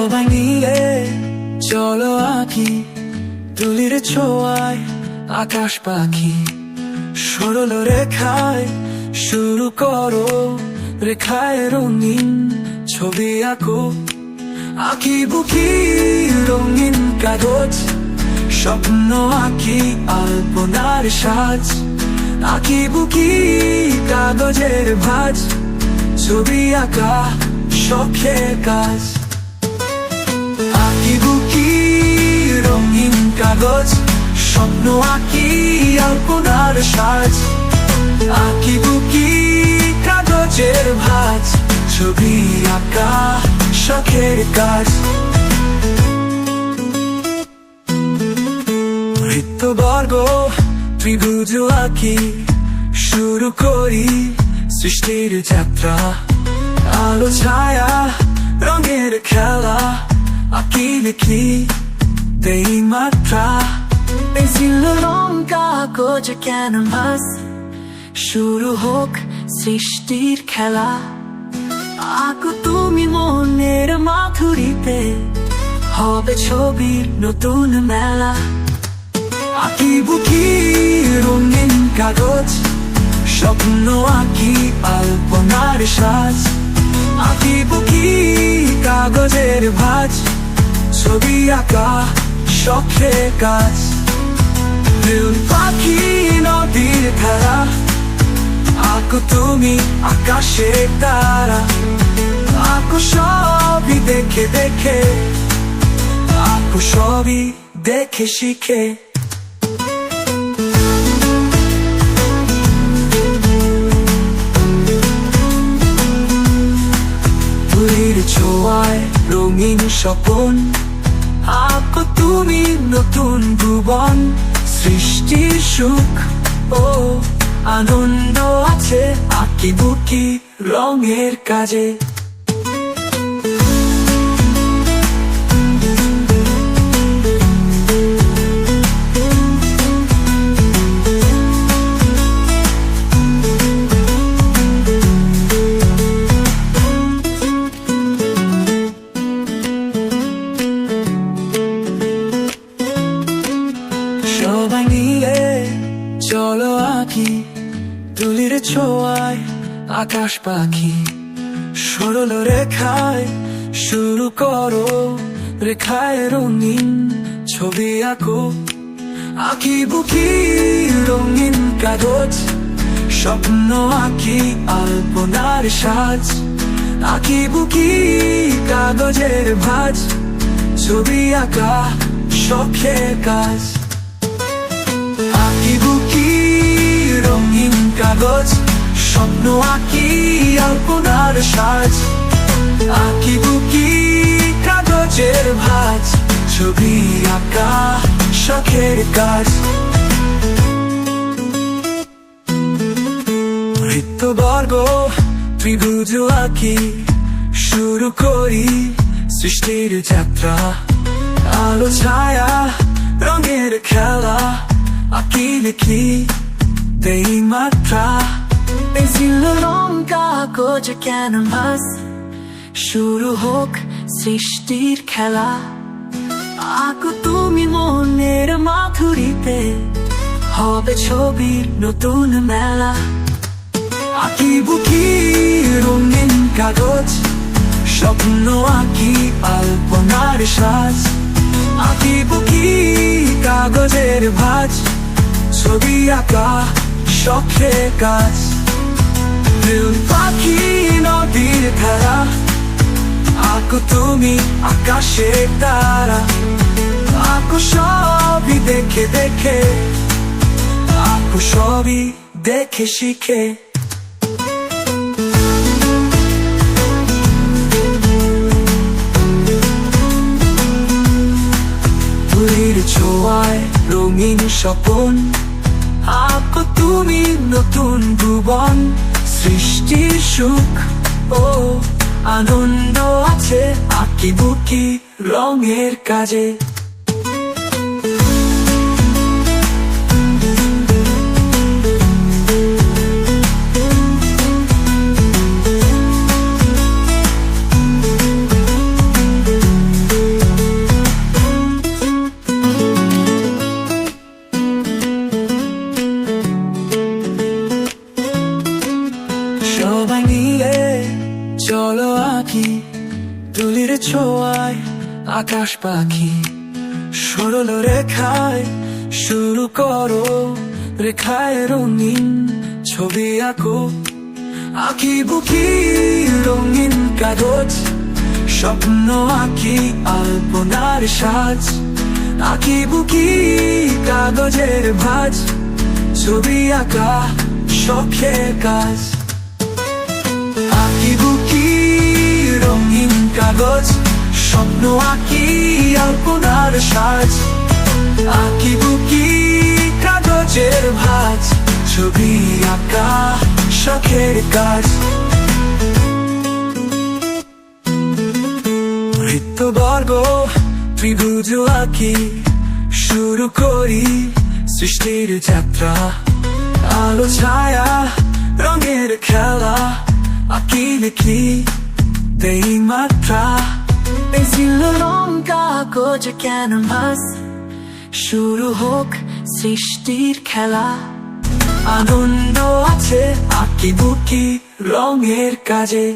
সবাই নিয়ে চলো আঁকি তুলির ছোঁয়ায় আকাশ পাখি সরল রেখায় শুরু করো রেখায় রঙিন ছবি আঁকো আঁকি বুকি রঙিন কাগজ স্বপ্ন আঁকি আলপনার সাজ আঁকি বুকি কাগজের ভাঁজ ছবি আঁকা শখের কাজ আঁকি বুকি রঙিন কাগজ স্বপ্ন আঁকি আলপনার সাজ আঁকি বুকি কাগজের ভাঁজ ছবি আঁকা শখের কাজ বৃত্তবর্গ ত্রিভুজ আঁকি শুরু করি সৃষ্টির যাত্রা আলো ছায়া রঙের খেলা আঁকি লিখি দেই মাত্রা পেন্সিল রং কাগজ ক্যানভাস শুরু হোক সৃষ্টির খেলা আঁকো তুমি মনের মাধুরীতে হবে ছবির নতুন মেলা আঁকি বুকি রঙিন কাগজ স্বপ্ন আঁকি আলপনার সাজ আঁকি বুকি কাগজের ভাঁজ ছবি আঁকা শখের কাজ পাখি নদীর ধারা আঁকো তুমি আকাশের তারা আঁকো সবই দেখে দেখে আঁকো সবই দেখে শিখে তুলির ছোঁয়ায় রঙিন স্বপন আঁকো তুমি নতুন ভুবন সৃষ্টির সুখ ও আনন্দ আছে আঁকি বুকি রঙের কাজে সবাই নিয়ে চলো আঁকি তুলির ছোঁয়ায় আকাশ পাখি সরল রেখায় শুরু করো রেখায় রঙিন ছবি আঁকো আঁকি বুকি রঙিন কাগজ স্বপ্ন আঁকি আলপনার সাজ আঁকি বুকি কাগজের ভাঁজ ছবি আঁকা শখের কাজ আঁকি বুকি রঙিন কাগজ স্বপ্ন আঁকি আলপনার সাজ আঁকি বুকি কাগজের ভাঁজ ছবি আঁকা শখের কাজ বৃত্তবর্গ ত্রিভুজ আঁকি শুরু করি সৃষ্টির যাত্রা আলো ছায়া রঙের খেলা আঁকি লিখি দেই মাত্রা পেন্সিল রং কাগজ ক্যানভাস শুরু হোক সৃষ্টির খেলা আঁকো তুমি মনের মাধুরীতে হবে ছবির নতুন মেলা আঁকি বুকি রঙিন কাগজ স্বপ্ন আঁকি আলপনার সাজ আঁকি বুকি কাগজের ভাঁজ ছবি আঁকা শখের কাজ পাখি নদীর ধারা আঁকো তুমি আকাশের তারা আঁকো সবই দেখে দেখে আঁকো সবই দেখে শিখে তুলির ছোঁয়ায় রঙিন স্বপন আঁকো তুমি নতুন ভুবন সৃষ্টির সুখ ও আনন্দ আছে আঁকি বুকি রঙের কাজে তুলির ছোঁয়ায় আকাশ পাখি সরল রেখায় শুরু করো, রেখায় রঙিন ছবি আঁকো। আঁকি বুকি রঙিন কাগজ, স্বপ্ন আঁকি আলপনার সাজ। আঁকি বুকি কাগজের ভাঁজ, ছবি আঁকা শখের কাজ। আঁকি বুকি রঙিন কাগজ, স্বপ্ন আঁকি আলপনার সাজ। আঁকি বুকি কাগজের ভাঁজ, ছবি আঁকা শখের কাজ। বৃত্তবর্গ ত্রিভুজ আঁকি শুরু করি সৃষ্টির যাত্রা। আলো ছায়া রঙের খেলা, আঁকি লিখি দেই মাত্রা। পেন্সিল রং কাগজ ক্যানভাস, শুরু হোক সৃষ্টির খেলা। আনন্দ আছে আঁকি বুকি রঙের কাজে।